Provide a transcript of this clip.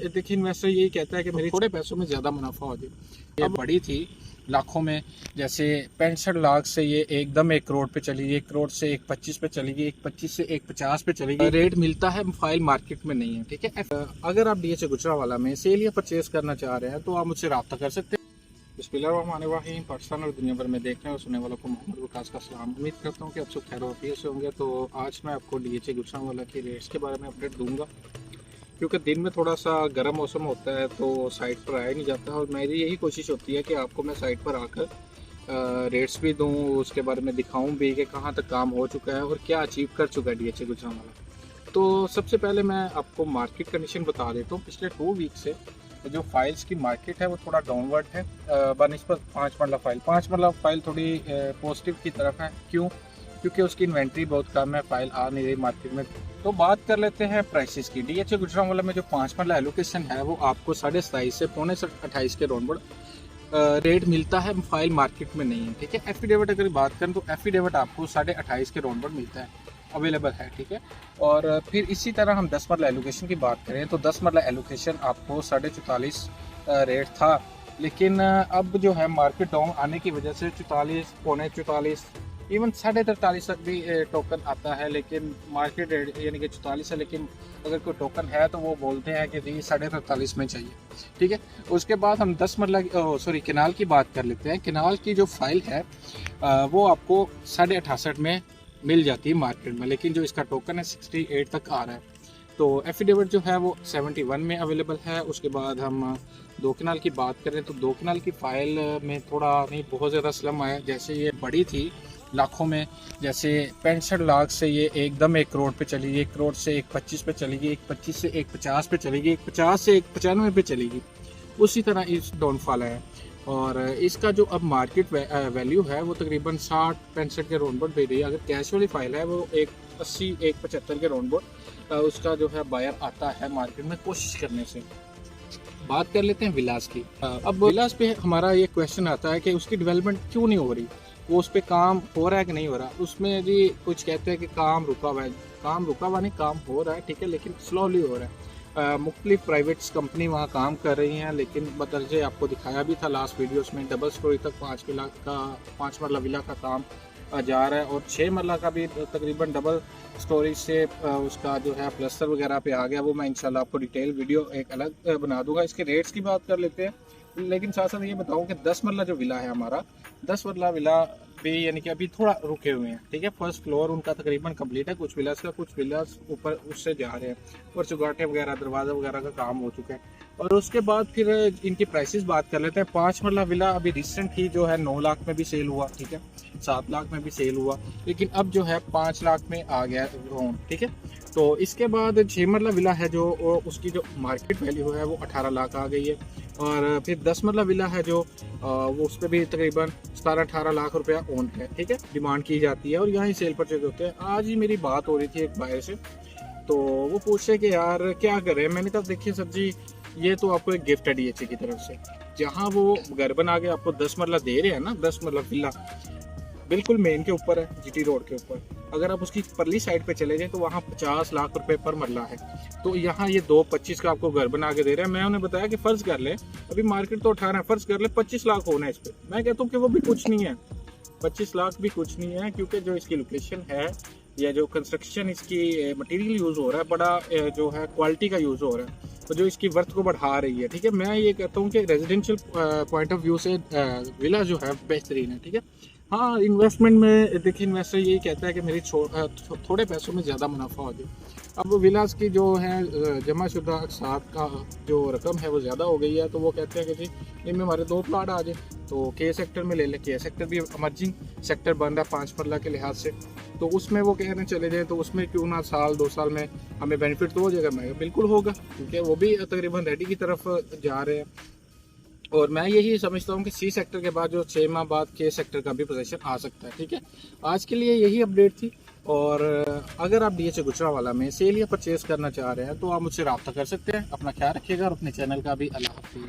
देखिए इन्वेस्टर यही कहता है कि मेरे थोड़े पैसों में ज़्यादा मुनाफा हो जाए। ये बड़ी थी लाखों में, जैसे 65 लाख से ये एकदम 1 करोड़ पे चली गई, 1 करोड़ से 1.25 पे चली गई, 1.25 से 1.50 पे चली गई। रेट मिलता है, फाइल मार्केट में नहीं है। ठीक है, अगर आप डीएचए गुजरावाला में सेल या परचेज करना चाह रहे हैं तो आप मुझसे रब्ता कर सकते हैं। बिस्मिल्लाहिर्रहमानिर्रहीम। पाकिस्तान और दुनिया भर में देखने और सुनने वालों को मोहम्मद वकास का सलाम। उम्मीद करता हूँ कि आप सब खैर वफियत से होंगे। तो आज मैं आपको डीएचए गुजरावाला के रेट्स के बारे में अपडेट दूंगा, क्योंकि दिन में थोड़ा सा गर्म मौसम होता है तो साइट पर आया नहीं जाता है, और मेरी यही कोशिश होती है कि आपको मैं साइट पर आकर रेट्स भी दूं, उसके बारे में दिखाऊं भी कि कहाँ तक काम हो चुका है और क्या अचीव कर चुका है डीएचए गुजरावाला। तो सबसे पहले मैं आपको मार्केट कंडीशन बता देता हूँ। पिछले 2 वीक से जो फाइल्स की मार्केट है वो थोड़ा डाउनवर्ड है बनिस्बत 5 मरला फाइल थोड़ी पॉजिटिव की तरफ है। क्यों? क्योंकि उसकी इन्वेंट्री बहुत कम है, फाइल आ नहीं रही मार्केट में। तो बात कर लेते हैं प्राइसेस की। डीएचए गुजरावाला में जो 5 मरला एलोकेशन है वो आपको 27.5 से 28 के रोड रेट मिलता है, फाइल मार्केट में नहीं है। ठीक है, एफिडेविट अगर बात करें तो एफिडेविट आपको 28.5 के रोड मिलता है, अवेलेबल है। ठीक है, और फिर इसी तरह हम 10 मरला एलोकेशन की बात करें तो 10 मरला एलोकेशन आपको 44.5 रेट था, लेकिन अब जो है मार्केट डाउन आने की वजह से 44, पौने 44, इवन 43.5 तक भी टोकन आता है, लेकिन मार्केट रेट यानी कि 44 है। लेकिन अगर कोई टोकन है तो वो बोलते हैं कि जी 43.5 में चाहिए। ठीक है, उसके बाद हम 10 मरला केनाल की बात कर लेते हैं। केनाल की जो फाइल है वो आपको 68.5 में मिल जाती है मार्केट में, लेकिन जो इसका टोकन है 68 तक आ रहा है। तो एफिडेविट जो है वो 71 में अवेलेबल है। उसके बाद हम 2 कनाल की बात करें तो 2 कनाल की फाइल में थोड़ा नहीं बहुत ज़्यादा स्लम आया। जैसे ये बड़ी थी लाखों में, जैसे 65 लाख से ये एकदम 1 करोड़ पे चली गई, 1 करोड़ से 1.25 पे चली गई, 1.25 से 1.50 पे चली गई, 1.50 से 1.95 पे चली गई। उसी तरह इस डाउनफॉल है, और इसका जो अब मार्केट वैल्यू है वो तकरीबन 60-65 के राउंड पे रही है। अगर कैश वाली फाइल है वो 1.80-1.75 के राउंड उसका जो है बायर आता है मार्केट में कोशिश करने से। बात कर लेते हैं विलास की। अब विलास पे हमारा ये क्वेश्चन आता है कि उसकी डेवलपमेंट क्यों नहीं हो रही, वो उस पर काम हो रहा है कि नहीं हो रहा। उसमें जी कुछ कहते हैं कि काम रुका हुआ है। काम रुका हुआ नहीं, काम हो रहा है, ठीक है, लेकिन स्लोली हो रहा है। मुख्तलिफ प्राइवेट कंपनी वहाँ काम कर रही हैं, लेकिन बदरजे आपको दिखाया भी था लास्ट वीडियोस में, डबल स्टोरी तक 5 मरला विला का काम जा रहा है, और 6 मरला का भी तकरीबन डबल स्टोरी से उसका जो है प्लस्तर वगैरह पे आ गया। वो मैं इंशाल्लाह आपको डिटेल वीडियो एक अलग बना दूंगा। इसके रेट्स की बात कर लेते हैं, लेकिन साथ साथ ये बताऊं कि 10 मरला जो विला है हमारा, 10 मरला विला भी यानी कि अभी थोड़ा रुके हुए हैं। ठीक है, फर्स्ट फ्लोर उनका तकरीबन कंप्लीट है, कुछ विलास का, कुछ विलास ऊपर उससे जा रहे हैं, और चुगाटे वगैरह दरवाजा वगैरह का काम हो चुका है। और उसके बाद फिर इनकी प्राइसेस बात कर लेते हैं। 5 मरला विला अभी रिसेंट ही जो है 9 लाख में भी सेल हुआ, ठीक है, 7 लाख में भी सेल हुआ, लेकिन अब जो है 5 लाख में आ गया रोन। ठीक है, तो इसके बाद 6 मरला विला है जो उसकी जो मार्केट वैल्यू है वो 18 लाख आ गई है। और फिर 10 मरला विला है जो वो उस पर भी तकरीबन 17-18 लाख रुपया ओन है। ठीक है, डिमांड की जाती है और यहाँ ही सेल परचेज होते हैं। आज ही मेरी बात हो रही थी एक बायर से, तो वो पूछे कि यार क्या करें। मैंने कहा देखिए सर जी, ये तो आपको एक गिफ्ट है डीएचए की तरफ से। जहाँ वो घर बना के आपको 10 मरला दे रहे हैं ना, 10 मरला विला बिल्कुल मेन के ऊपर है, जीटी रोड के ऊपर। अगर आप उसकी परली साइड पे चले जाएं तो वहाँ 50 लाख रुपए पर मरला है। तो यहाँ ये 2.25 का आपको घर बना के दे रहे हैं। मैं उन्हें बताया कि फर्ज कर ले, अभी मार्केट तो 18 है, फर्ज कर ले 25 लाख होना है इस पे। मैं कहता हूँ कि वो भी कुछ नहीं है, 25 लाख भी कुछ नहीं है, क्योंकि जो इसकी लोकेशन है या जो कंस्ट्रक्शन इसकी मटेरियल यूज़ हो रहा है, बड़ा जो है क्वालिटी का यूज़ हो रहा है, तो जो इसकी वर्थ को बढ़ा रही है। ठीक है, मैं ये कहता हूँ कि रेजिडेंशियल पॉइंट ऑफ व्यू से विला जो है बेहतरीन है। ठीक है, हाँ, इन्वेस्टमेंट में देखिए इन्वेस्टर यही कहता है कि मेरी थोड़े पैसों में ज़्यादा मुनाफा हो जाए। अब विलास की जो है जमाशुदा अक़सात का जो रकम है वो ज़्यादा हो गई है, तो वो कहते हैं कि जी इनमें हमारे 2 प्लाट आ जाए, तो के सेक्टर में ले लें। के सेक्टर भी इमर्जिंग सेक्टर बन रहा है 5 मरला के लिहाज से, तो उसमें वो कह रहे हैं चले जाएँ, तो उसमें क्यों ना 1-2 साल में हमें बेनिफिट तो हो जाएगा। मैं बिल्कुल होगा, क्योंकि वो भी तकरीबन रेडी की तरफ जा रहे हैं। और मैं यही समझता हूँ कि सी सेक्टर के बाद जो 6 माह बाद के सेक्टर का भी पोजीशन आ सकता है। ठीक है, आज के लिए यही अपडेट थी। और अगर आप डीएचए गुजरावाला में सेल या परचेज करना चाह रहे हैं तो आप मुझसे रब्ता कर सकते हैं। अपना ख्याल रखिएगा और अपने चैनल का भी अल्लाह हाफ़िज़।